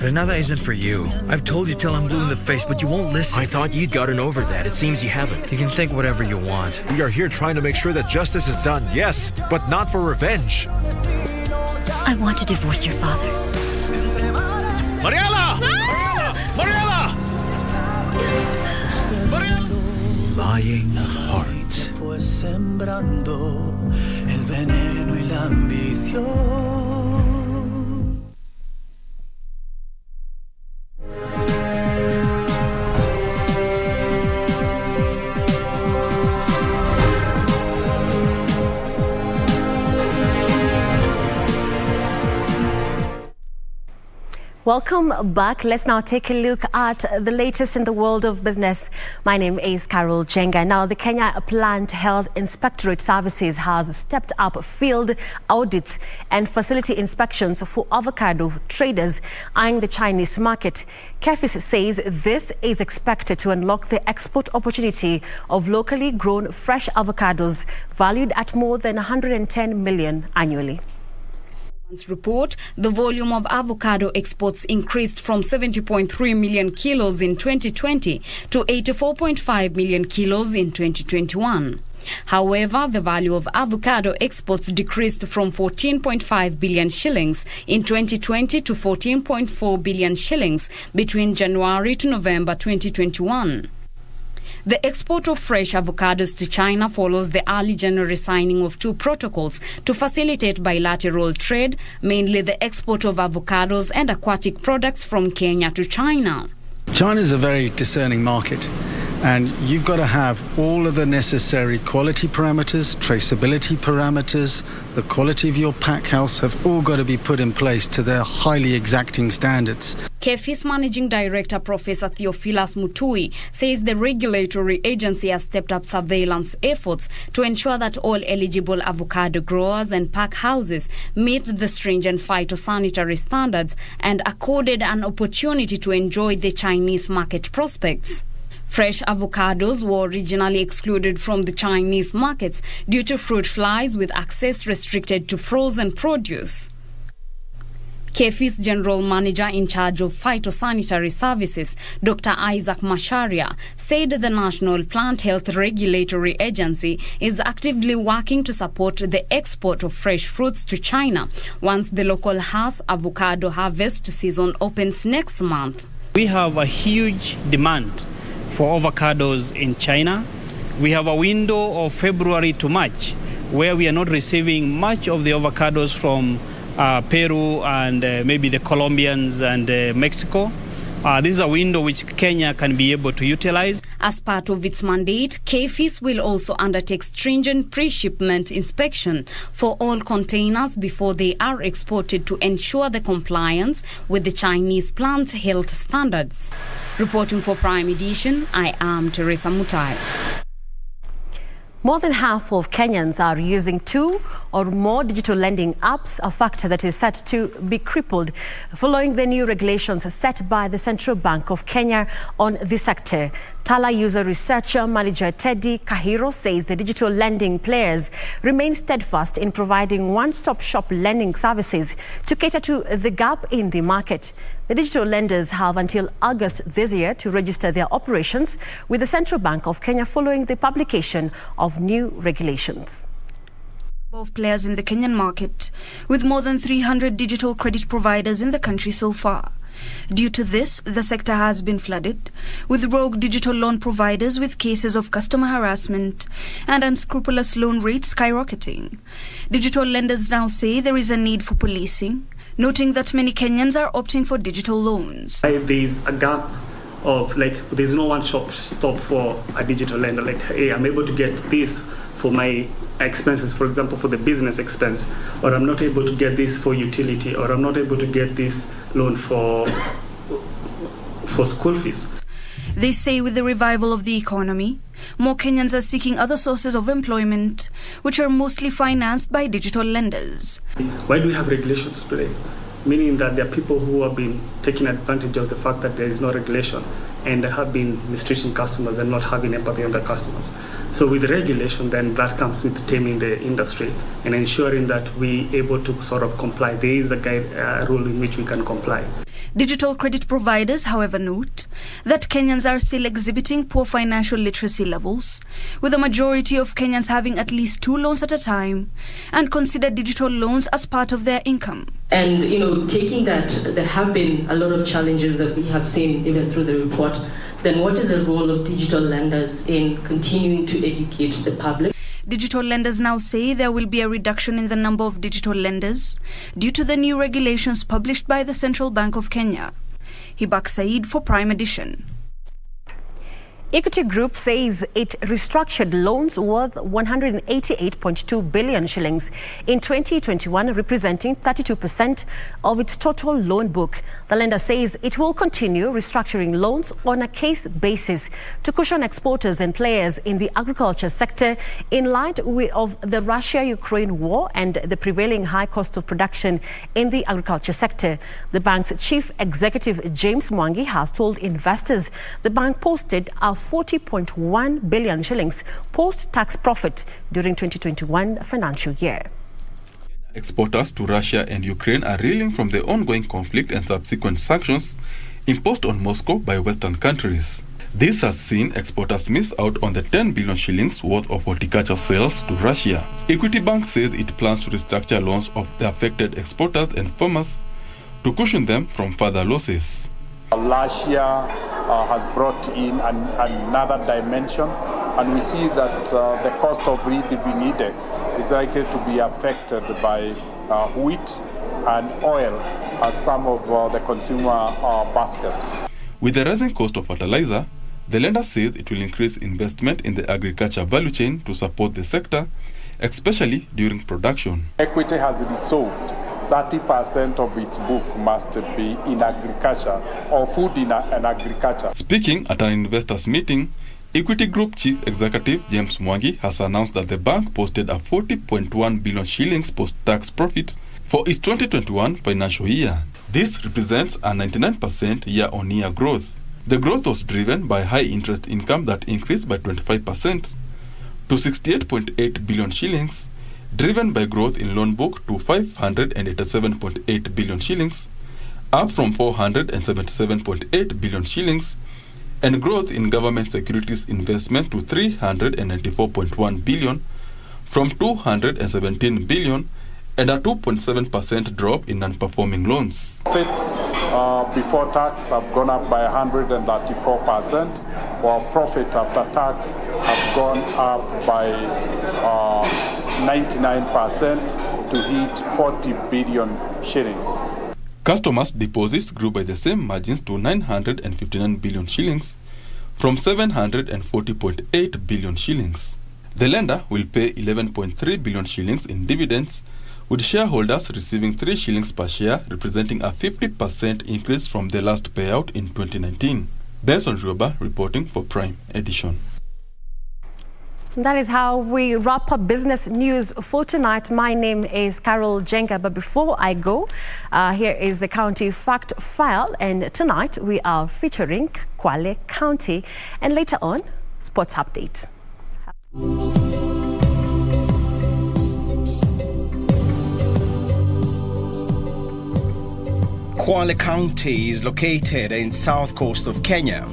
Renata isn't for you. I've told you till I'm blue in the face, but you won't listen. I thought you'd gotten over that. It seems you haven't. You can think whatever you want. We are here trying to make sure that justice is done, yes, but not for revenge. I want to divorce your father. Mariela! Mariela! Mariela! Lying heart. Fue sembrando el veneno y la ambición. Welcome back. Let's now take a look at the latest in the world of business. My name is Carol Jenga. Now, the Kenya Plant Health Inspectorate Services has stepped up field audits and facility inspections for avocado traders eyeing the Chinese market. KBC says this is expected to unlock the export opportunity of locally grown fresh avocados valued at more than 110 million annually. Report, the volume of avocado exports increased from 70.3 million kilos in 2020 to 84.5 million kilos in 2021. However, the value of avocado exports decreased from 14.5 billion shillings in 2020 to 14.4 billion shillings between January to November 2021. The export of fresh avocados to China follows the early January signing of 2 protocols to facilitate bilateral trade, mainly the export of avocados and aquatic products from Kenya to China. China is a very discerning market, and you've got to have all of the necessary quality parameters, traceability parameters, the quality of your pack house have all got to be put in place to their highly exacting standards. KBC's Managing Director Professor Theophilus Mutui says the regulatory agency has stepped up surveillance efforts to ensure that all eligible avocado growers and pack houses meet the stringent phytosanitary standards and accorded an opportunity to enjoy the Chinese market prospects. Fresh avocados were originally excluded from the Chinese markets due to fruit flies, with access restricted to frozen produce. KBC's General Manager in charge of Phytosanitary Services, Dr. Isaac Masharia, said the National Plant Health Regulatory Agency is actively working to support the export of fresh fruits to China once the local Hass avocado harvest season opens next month. We have a huge demand for avocados in China. We have a window of February to March where we are not receiving much of the avocados from Peru and maybe the Colombians and Mexico. This is a window which Kenya can be able to utilize. As part of its mandate, KBC will also undertake stringent pre-shipment inspection for all containers before they are exported to ensure the compliance with the Chinese plant health standards. Reporting for Prime Edition, I am Teresa Mutai. More than half of Kenyans are using 2 or more digital lending apps, a factor that is set to be crippled following the new regulations set by the Central Bank of Kenya on the sector. Tala user researcher manager Teddy Kahiro says the digital lending players remain steadfast in providing one-stop shop lending services to cater to the gap in the market. The digital lenders have until August this year to register their operations with the Central Bank of Kenya following the publication of new regulations. Of players in the Kenyan market, with more than 300 digital credit providers in the country so far. Due to this, the sector has been flooded with rogue digital loan providers, with cases of customer harassment and unscrupulous loan rates skyrocketing. Digital lenders now say there is a need for policing, noting that many Kenyans are opting for digital loans. There's a gap of there's no one stop for a digital lender. Hey, I'm able to get this for my expenses, for example, for the business expense, or I'm not able to get this for utility, or I'm not able to get this loan for school fees. They say with the revival of the economy, more Kenyans are seeking other sources of employment, which are mostly financed by digital lenders. Why do we have regulations today? Meaning that there are people who have been taking advantage of the fact that there is no regulation, and have been mistreating customers and not having empathy on the customers. So with regulation, then that comes with taming the industry and ensuring that we able to sort of comply. There is a rule in which we can comply. Digital credit providers, however, note that Kenyans are still exhibiting poor financial literacy levels, with a majority of Kenyans having at least 2 loans at a time and consider digital loans as part of their income. And, taking that, there have been a lot of challenges that we have seen even through the report. Then what is the role of digital lenders in continuing to educate the public? Digital lenders now say there will be a reduction in the number of digital lenders due to the new regulations published by the Central Bank of Kenya. Hibak Said for Prime Edition. Equity Group says it restructured loans worth 188.2 billion shillings in 2021, representing 32% of its total loan book. The lender says it will continue restructuring loans on a case basis to cushion exporters and players in the agriculture sector in light of the Russia-Ukraine war and the prevailing high cost of production in the agriculture sector. The bank's chief executive, James Mwangi, has told investors the bank posted a 40.1 billion shillings post-tax profit during 2021 financial year. Exporters to Russia and Ukraine are reeling from the ongoing conflict and subsequent sanctions imposed on Moscow by Western countries. This has seen exporters miss out on the 10 billion shillings worth of horticulture sales to Russia. Equity Bank says it plans to restructure loans of the affected exporters and farmers to cushion them from further losses. Russia has brought in another dimension, and we see that the cost of living index is likely to be affected by wheat and oil as some of the consumer basket. With the rising cost of fertilizer, the lender says it will increase investment in the agriculture value chain to support the sector, especially during production. Equity has resolved 30% of its book must be in agriculture or food in agriculture. Speaking at an investors meeting, Equity Group Chief Executive James Mwangi has announced that the bank posted a 40.1 billion shillings post-tax profit for its 2021 financial year. This represents a 99% year-on-year growth. The growth was driven by high interest income that increased by 25% to 68.8 billion shillings, driven by growth in loan book to 587.8 billion shillings, up from 477.8 billion shillings, and growth in government securities investment to 394.1 billion from 217 billion, and a 2.7% drop in non-performing loans. Profits before tax have gone up by 134%, while profit after tax have gone up by 99% to hit 40 billion shillings. Customers' deposits grew by the same margins to 959 billion shillings from 740.8 billion shillings. The lender will pay 11.3 billion shillings in dividends, with shareholders receiving 3 shillings per share, representing a 50% increase from the last payout in 2019. Benson Rioba reporting for Prime Edition. That is how we wrap up business news for tonight. My name is Carol Jenga, but before I go, here is the county fact file, and tonight we are featuring Kwale County, and later on, sports update. Kwale County is located in south coast of Kenya.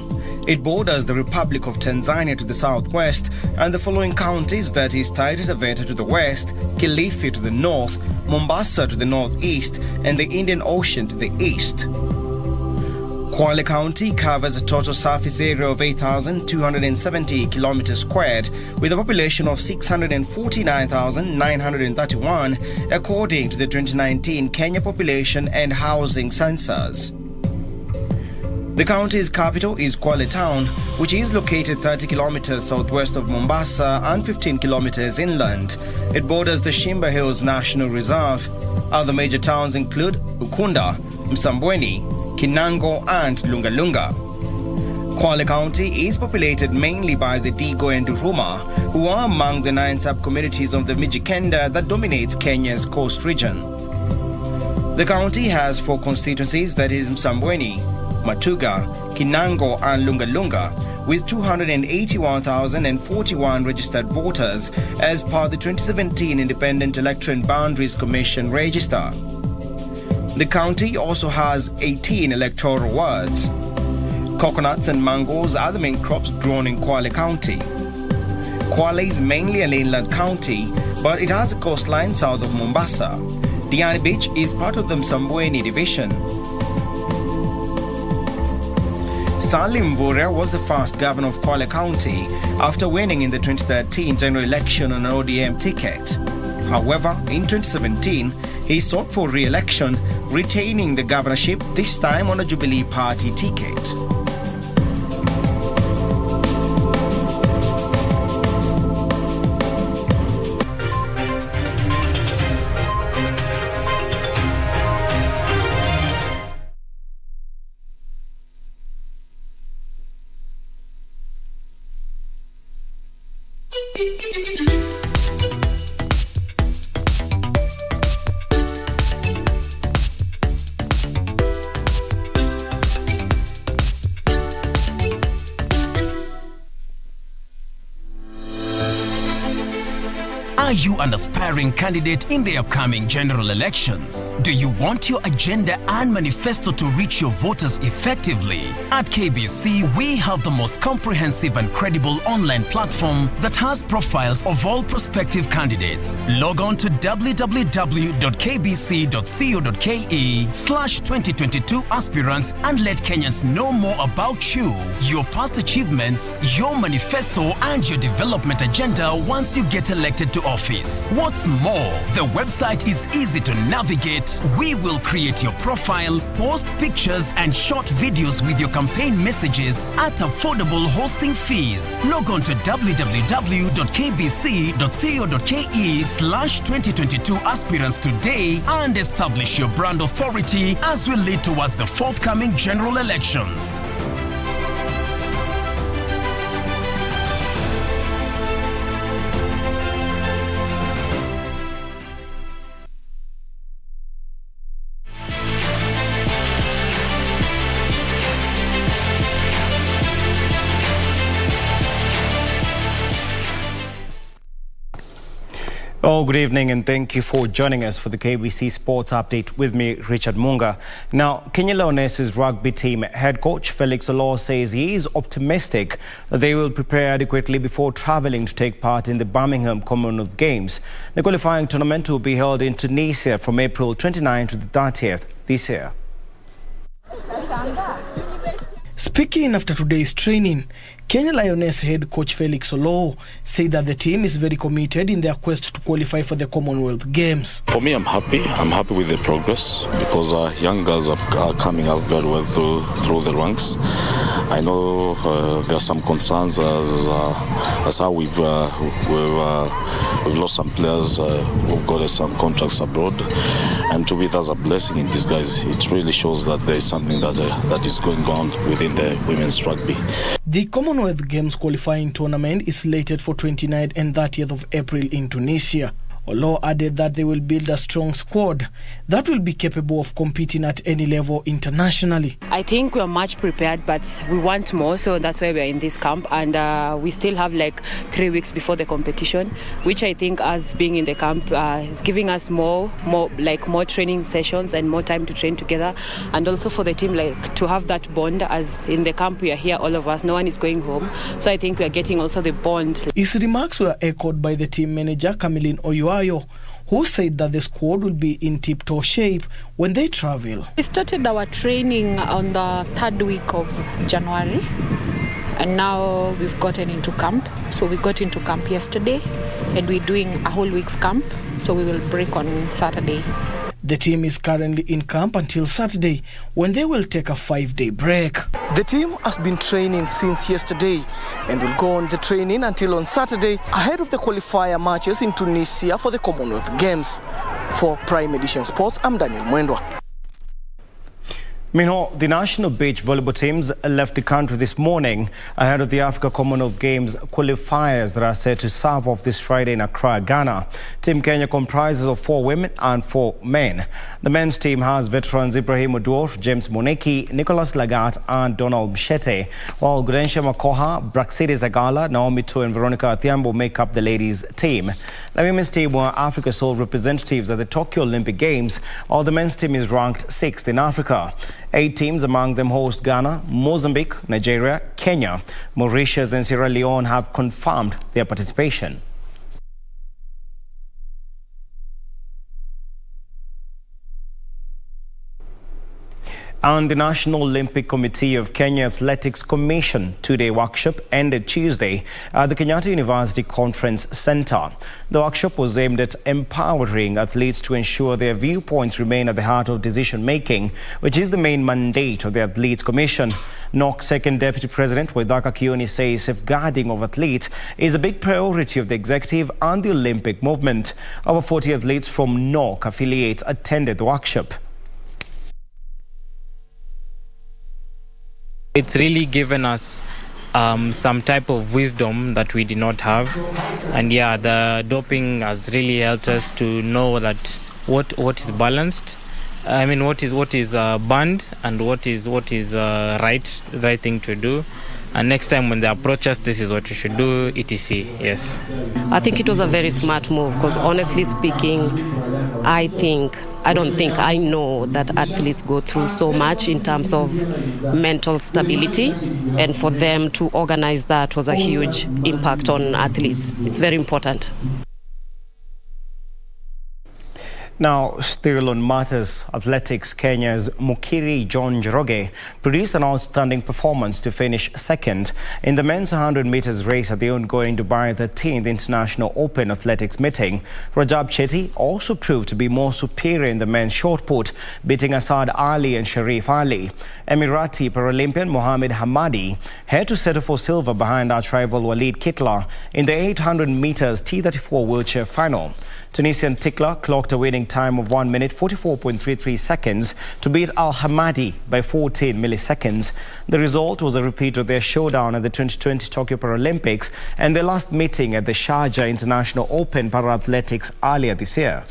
It borders the Republic of Tanzania to the southwest and the following counties, that is Taita Taveta to the west, Kilifi to the north, Mombasa to the northeast, and the Indian Ocean to the east. Kwale County covers a total surface area of 8,270 kilometers squared, with a population of 649,931, according to the 2019 Kenya Population and Housing Census. The county's capital is Kwale Town, which is located 30 kilometers southwest of Mombasa and 15 kilometers inland. It borders the Shimba Hills National Reserve. Other major towns include Ukunda, Msambweni, Kinango and Lungalunga. Kwale County is populated mainly by the Digo and Duruma, who are among the 9 sub-communities of the Mijikenda that dominates Kenya's coast region. The county has 4 constituencies, that is Msambweni, Matuga, Kinango and Lungalunga, with 281,041 registered voters as per the 2017 Independent Electoral and Boundaries Commission register. The county also has 18 electoral wards. Coconuts and mangoes are the main crops grown in Kwale County. Kwale is mainly an inland county, but it has a coastline south of Mombasa. Diani Beach is part of the Msambweni division. Stanley Mboya was the first governor of Kwale County after winning in the 2013 general election on an ODM ticket. However, in 2017, he sought for re-election, retaining the governorship, this time on a Jubilee Party ticket. Are you an aspiring candidate in the upcoming general elections? Do you want your agenda and manifesto to reach your voters effectively? At KBC, we have the most comprehensive and credible online platform that has profiles of all prospective candidates. Log on to www.kbc.co.ke/2022 aspirants and let Kenyans know more about you, your past achievements, your manifesto, and your development agenda once you get elected to office. What's more, the website is easy to navigate. We will create your profile, post pictures and short videos with your campaign messages at affordable hosting fees. Log on to www.kbc.co.ke/2022 aspirants today and establish your brand authority as we lead towards the forthcoming general elections. Oh, good evening and thank you for joining us for the KBC Sports Update with me, Richard Munga. Now, Kenya Lionesses rugby team head coach Felix Olo says he is optimistic that they will prepare adequately before travelling to take part in the Birmingham Commonwealth Games. The qualifying tournament will be held in Tunisia from April 29th to the 30th this year. Speaking after today's training, Kenya Lioness head coach Felix Olo said that the team is very committed in their quest to qualify for the Commonwealth Games. For me, I'm happy. I'm happy with the progress because young girls are coming up very well through the ranks. I know there are some concerns as how we've lost some players. We've got some contracts abroad, and to me that's a blessing in disguise. It really shows that there is something that is going on within the women's rugby. The Commonwealth Games qualifying tournament is slated for 29th and 30th of April in Tunisia. Olo added that they will build a strong squad that will be capable of competing at any level internationally. I think we are much prepared, but we want more, so that's why we are in this camp. And we still have like 3 weeks before the competition, which I think, as being in the camp, is giving us more training sessions and more time to train together, and also for the team to have that bond. As in the camp, we are here, all of us. No one is going home, so I think we are getting also the bond. His remarks were echoed by the team manager Camille Oyuayo, who said that the squad will be in tip-top shape when they travel. We started our training on the 3rd week of January, and now we've gotten into camp. So we got into camp yesterday, and we're doing a whole week's camp, so we will break on Saturday. The team is currently in camp until Saturday, when they will take a 5-day break. The team has been training since yesterday and will go on the training until on Saturday ahead of the qualifier matches in Tunisia for the Commonwealth Games. For Prime Edition Sports, I'm Daniel Mwendwa. Meanwhile, the national beach volleyball teams left the country this morning ahead of the Africa Commonwealth Games qualifiers that are set to serve off this Friday in Accra, Ghana. Team Kenya comprises of 4 women and 4 men. The men's team has veterans Ibrahim Oduor, James Moneki, Nicholas Lagat and Donald Mshete, while Gudensha Makoha, Braxidi Zagala, Naomi Tu and Veronica Athiambo make up the ladies' team. The women's team were Africa's sole representatives at the Tokyo Olympic Games, while the men's team is ranked 6th in Africa. 8 teams, among them host Ghana, Mozambique, Nigeria, Kenya, Mauritius and Sierra Leone, have confirmed their participation. And the National Olympic Committee of Kenya Athletics Commission 2-day workshop ended Tuesday at the Kenyatta University Conference Center. The workshop was aimed at empowering athletes to ensure their viewpoints remain at the heart of decision-making, which is the main mandate of the Athletes Commission. NOC Second Deputy President Waithaka Kioni says safeguarding of athletes is a big priority of the executive and the Olympic movement. Over 40 athletes from NOC affiliates attended the workshop. It's really given us some type of wisdom that we did not have. And yeah, the doping has really helped us to know that what is balanced. I mean, what is banned and what is right thing to do. And next time when they approach us, this is what we should do, etc. Yes. I think it was a very smart move because honestly speaking, I don't think I know that athletes go through so much in terms of mental stability, and for them to organize that was a huge impact on athletes. It's very important. Now, still on matters athletics, Kenya's Mukiri John Njoroge produced an outstanding performance to finish second in the men's 100 meters race at the ongoing Dubai 13th International Open Athletics meeting. Rajab Chetty also proved to be more superior in the men's short put, beating Asad Ali and Sharif Ali. Emirati Paralympian Mohamed Hamadi had to settle for silver behind arch rival Walid Kitla in the 800 meters T34 wheelchair final. Tunisian Tikla clocked a winning time of 1 minute 44.33 seconds to beat Al Hamadi by 14 milliseconds. The result was a repeat of their showdown at the 2020 Tokyo Paralympics and their last meeting at the Sharjah International Open Para-Athletics earlier this year.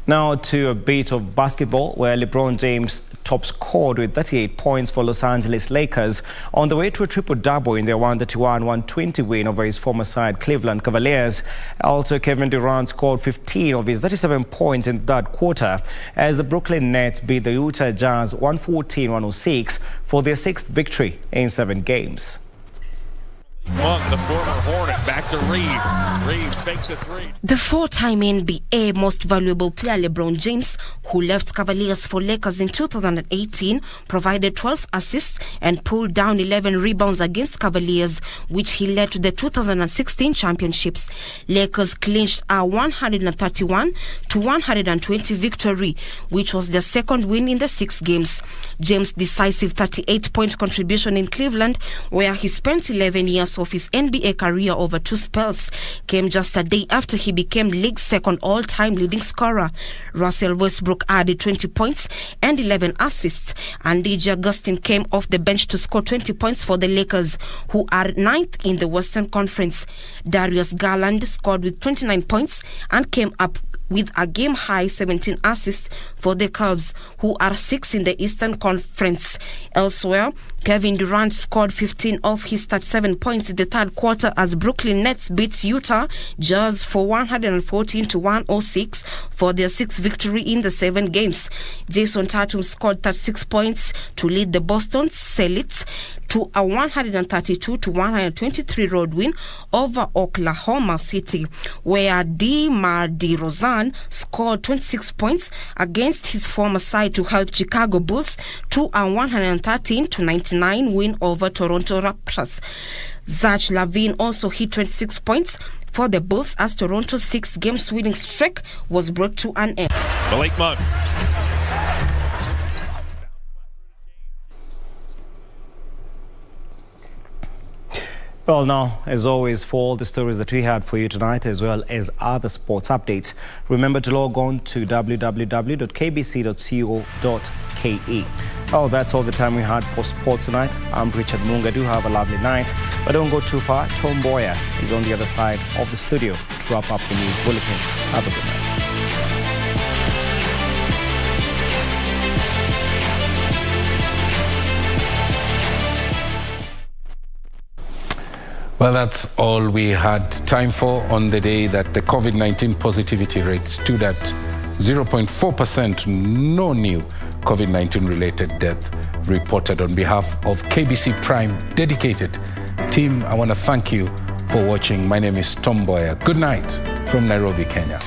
Now to a bit of basketball, where LeBron James top scored with 38 points for Los Angeles Lakers on the way to a triple-double in their 131-120 win over his former side Cleveland Cavaliers. Also, Kevin Durant scored 15 of his 37 points in the third quarter as the Brooklyn Nets beat the Utah Jazz 114-106 for their sixth victory in 7 games. The former Hornet back to Reeves. Reeves fakes a three. The four-time NBA most valuable player LeBron James, who left Cavaliers for Lakers in 2018, provided 12 assists and pulled down 11 rebounds against Cavaliers, which he led to the 2016 championships. Lakers clinched a 131-120 victory, which was their second win in the 6 games. James' decisive 38-point contribution in Cleveland, where he spent 11 years of his NBA career over 2 spells, came just a day after he became league's second all-time leading scorer. Russell Westbrook added 20 points and 11 assists, and DJ Augustin came off the bench to score 20 points for the Lakers, who are 9th in the Western Conference. Darius Garland scored with 29 points and came up with a game-high 17 assists for the Cavs, who are 6th in the Eastern Conference. Elsewhere, Kevin Durant scored 15 of his 37 points in the third quarter as Brooklyn Nets beat Utah Jazz for 114-106 for their 6th victory in the 7 games. Jason Tatum scored 36 points to lead the Boston Celtics to a 132-123 road win over Oklahoma City, where DeMar DeRozan scored 26 points against his former side to help Chicago Bulls to a 113-99 win over Toronto Raptors. Zach LaVine also hit 26 points for the Bulls as Toronto's 6-game winning streak was brought to an end. Malik Monk. Well, now, as always, for all the stories that we had for you tonight, as well as other sports updates, remember to log on to www.kbc.co.ke. Oh, that's all the time we had for sports tonight. I'm Richard Munga. Do have a lovely night, but don't go too far. Mboya is on the other side of the studio to wrap up the news bulletin. Have a good night. Well, that's all we had time for on the day that the COVID-19 positivity rate stood at 0.4%. No new COVID-19 related death reported. On behalf of KBC Prime dedicated team, I want to thank you for watching. My name is Mboya. Good night from Nairobi, Kenya.